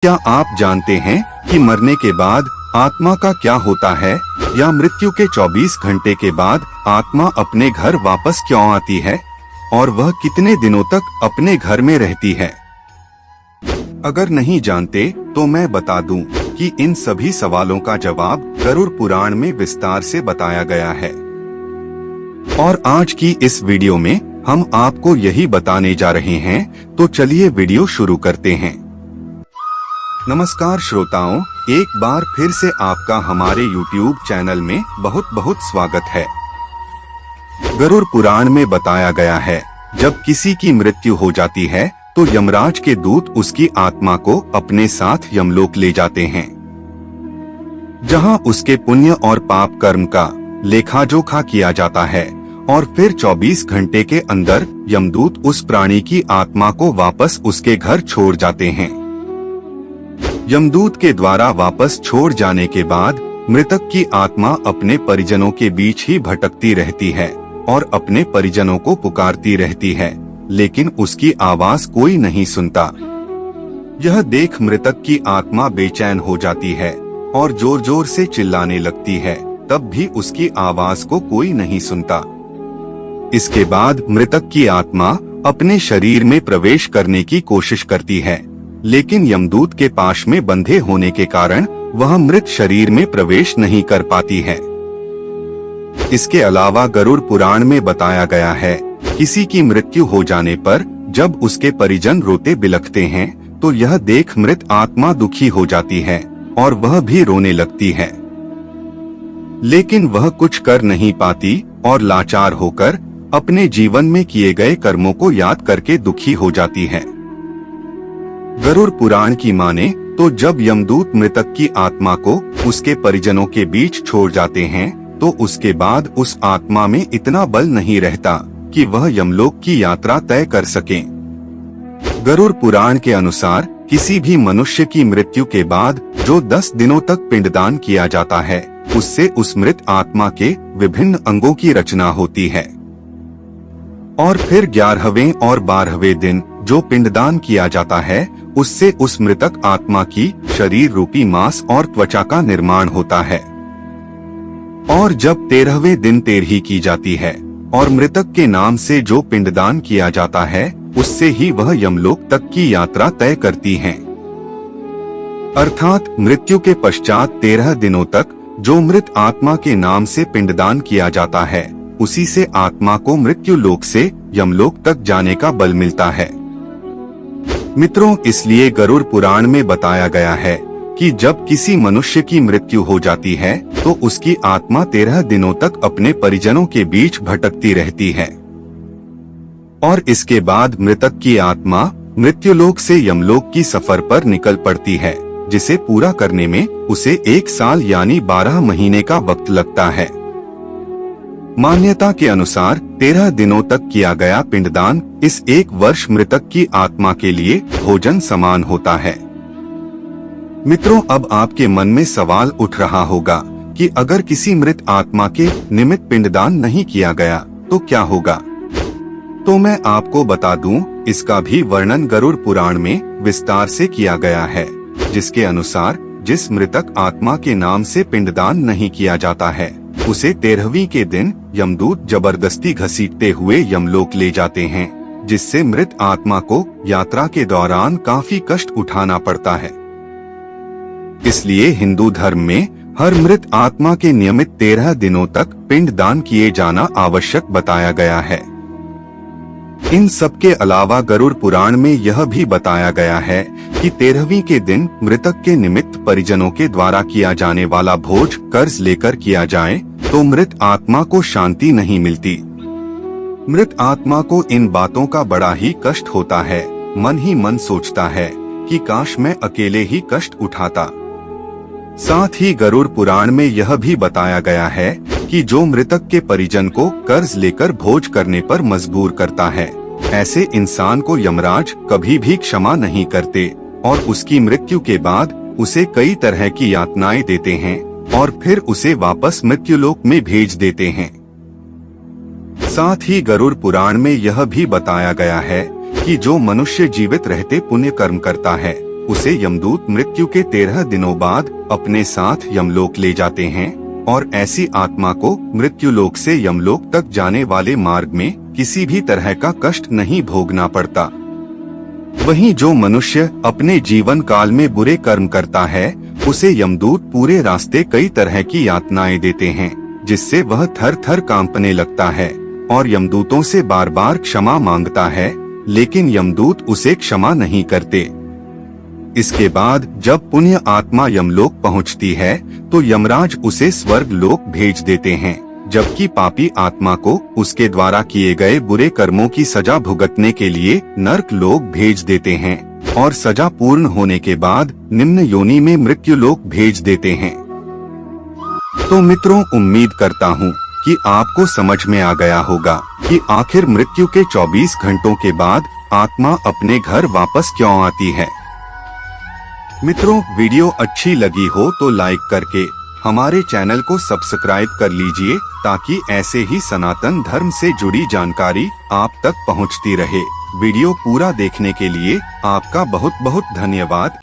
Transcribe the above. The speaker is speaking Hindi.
क्या आप जानते हैं कि मरने के बाद आत्मा का क्या होता है, या मृत्यु के 24 घंटे के बाद आत्मा अपने घर वापस क्यों आती है और वह कितने दिनों तक अपने घर में रहती है? अगर नहीं जानते तो मैं बता दूं कि इन सभी सवालों का जवाब गरुड़ पुराण में विस्तार से बताया गया है। और आज की इस वीडियो में हम आपको यही बताने जा रहे हैं, तो चलिए वीडियो शुरू करते हैं। नमस्कार श्रोताओं, एक बार फिर से आपका हमारे YouTube चैनल में बहुत बहुत स्वागत है। गरुड़ पुराण में बताया गया है, जब किसी की मृत्यु हो जाती है तो यमराज के दूत उसकी आत्मा को अपने साथ यमलोक ले जाते हैं, जहां उसके पुण्य और पाप कर्म का लेखा जोखा किया जाता है और फिर 24 घंटे के अंदर यमदूत उस प्राणी की आत्मा को वापस उसके घर छोड़ जाते हैं। यमदूत के द्वारा वापस छोड़ जाने के बाद मृतक की आत्मा अपने परिजनों के बीच ही भटकती रहती है और अपने परिजनों को पुकारती रहती है, लेकिन उसकी आवाज कोई नहीं सुनता। यह देख मृतक की आत्मा बेचैन हो जाती है और जोर जोर से चिल्लाने लगती है, तब भी उसकी आवाज को कोई नहीं सुनता। इसके बाद मृतक की आत्मा अपने शरीर में प्रवेश करने की कोशिश करती है, लेकिन यमदूत के पाश में बंधे होने के कारण वह मृत शरीर में प्रवेश नहीं कर पाती है। इसके अलावा गरुड़ पुराण में बताया गया है, किसी की मृत्यु हो जाने पर जब उसके परिजन रोते बिलखते हैं तो यह देख मृत आत्मा दुखी हो जाती है और वह भी रोने लगती है, लेकिन वह कुछ कर नहीं पाती और लाचार होकर अपने जीवन में किए गए कर्मों को याद करके दुखी हो जाती है। गरुड़ पुराण की माने तो जब यमदूत मृतक की आत्मा को उसके परिजनों के बीच छोड़ जाते हैं तो उसके बाद उस आत्मा में इतना बल नहीं रहता कि वह यमलोक की यात्रा तय कर सके। गरुड़ पुराण के अनुसार किसी भी मनुष्य की मृत्यु के बाद जो 10 दिनों तक पिंडदान किया जाता है, उससे उस मृत आत्मा के विभिन्न अंगों की रचना होती है और फिर 11वें और 12वें दिन जो पिंडदान किया जाता है, उससे उस मृतक आत्मा की शरीर रूपी मांस और त्वचा का निर्माण होता है। और जब 13वें दिन तेरही की जाती है और मृतक के नाम से जो पिंडदान किया जाता है, उससे ही वह यमलोक तक की यात्रा तय करती हैं। अर्थात मृत्यु के पश्चात 13 दिनों तक जो मृत आत्मा के नाम से पिंडदान किया जाता है, उसी से आत्मा को मृत्यु लोक से यमलोक तक जाने का बल मिलता है। मित्रों, इसलिए गरुड़ पुराण में बताया गया है कि जब किसी मनुष्य की मृत्यु हो जाती है तो उसकी आत्मा 13 दिनों तक अपने परिजनों के बीच भटकती रहती है और इसके बाद मृतक की आत्मा मृत्युलोक से यमलोक की सफर पर निकल पड़ती है, जिसे पूरा करने में उसे 1 साल यानी 12 महीने का वक्त लगता है। मान्यता के अनुसार 13 दिनों तक किया गया पिंडदान इस 1 वर्ष मृतक की आत्मा के लिए भोजन समान होता है। मित्रों, अब आपके मन में सवाल उठ रहा होगा कि अगर किसी मृत आत्मा के निमित्त पिंडदान नहीं किया गया तो क्या होगा? तो मैं आपको बता दूं, इसका भी वर्णन गरुड़ पुराण में विस्तार से किया गया है, जिसके अनुसार जिस मृतक आत्मा के नाम से पिंडदान नहीं किया जाता है, उसे 13वीं के दिन यमदूत जबरदस्ती घसीटते हुए यमलोक ले जाते हैं, जिससे मृत आत्मा को यात्रा के दौरान काफी कष्ट उठाना पड़ता है। इसलिए हिंदू धर्म में हर मृत आत्मा के नियमित 13 दिनों तक पिंडदान किए जाना आवश्यक बताया गया है। इन सब के अलावा गरुड़ पुराण में यह भी बताया गया है कि 13वीं के दिन मृतक के निमित्त परिजनों के द्वारा किया जाने वाला भोज कर्ज लेकर किया जाए तो मृत आत्मा को शांति नहीं मिलती। मृत आत्मा को इन बातों का बड़ा ही कष्ट होता है, मन ही मन सोचता है कि काश मैं अकेले ही कष्ट उठाता। साथ ही गरुड़ पुराण में यह भी बताया गया है कि जो मृतक के परिजन को कर्ज लेकर भोज करने पर मजबूर करता है, ऐसे इंसान को यमराज कभी भी क्षमा नहीं करते और उसकी मृत्यु के बाद उसे कई तरह की यातनाएं देते हैं और फिर उसे वापस मृत्युलोक में भेज देते हैं। साथ ही गरुड़ पुराण में यह भी बताया गया है कि जो मनुष्य जीवित रहते पुण्य कर्म करता है, उसे यमदूत मृत्यु के 13 दिनों बाद अपने साथ यमलोक ले जाते हैं और ऐसी आत्मा को मृत्युलोक से यमलोक तक जाने वाले मार्ग में किसी भी तरह का कष्ट नहीं भोगना पड़ता। वहीं जो मनुष्य अपने जीवन काल में बुरे कर्म करता है उसे यमदूत पूरे रास्ते कई तरह की यातनाएं देते हैं, जिससे वह थर थर कांपने लगता है और यमदूतों से बार बार क्षमा मांगता है, लेकिन यमदूत उसे क्षमा नहीं करते। इसके बाद जब पुण्य आत्मा यमलोक पहुंचती है तो यमराज उसे स्वर्ग लोक भेज देते हैं, जबकि पापी आत्मा को उसके द्वारा किए गए बुरे कर्मों की सजा भुगतने के लिए नर्क लोक भेज देते हैं और सजा पूर्ण होने के बाद निम्न योनि में मृत्यु लोक भेज देते हैं। तो मित्रों, उम्मीद करता हूँ कि आपको समझ में आ गया होगा कि आखिर मृत्यु के 24 घंटों के बाद आत्मा अपने घर वापस क्यों आती है। मित्रों, वीडियो अच्छी लगी हो तो लाइक करके हमारे चैनल को सब्सक्राइब कर लीजिए ताकि ऐसे ही सनातन धर्म से जुड़ी जानकारी आप तक पहुंचती रहे। वीडियो पूरा देखने के लिए आपका बहुत बहुत धन्यवाद।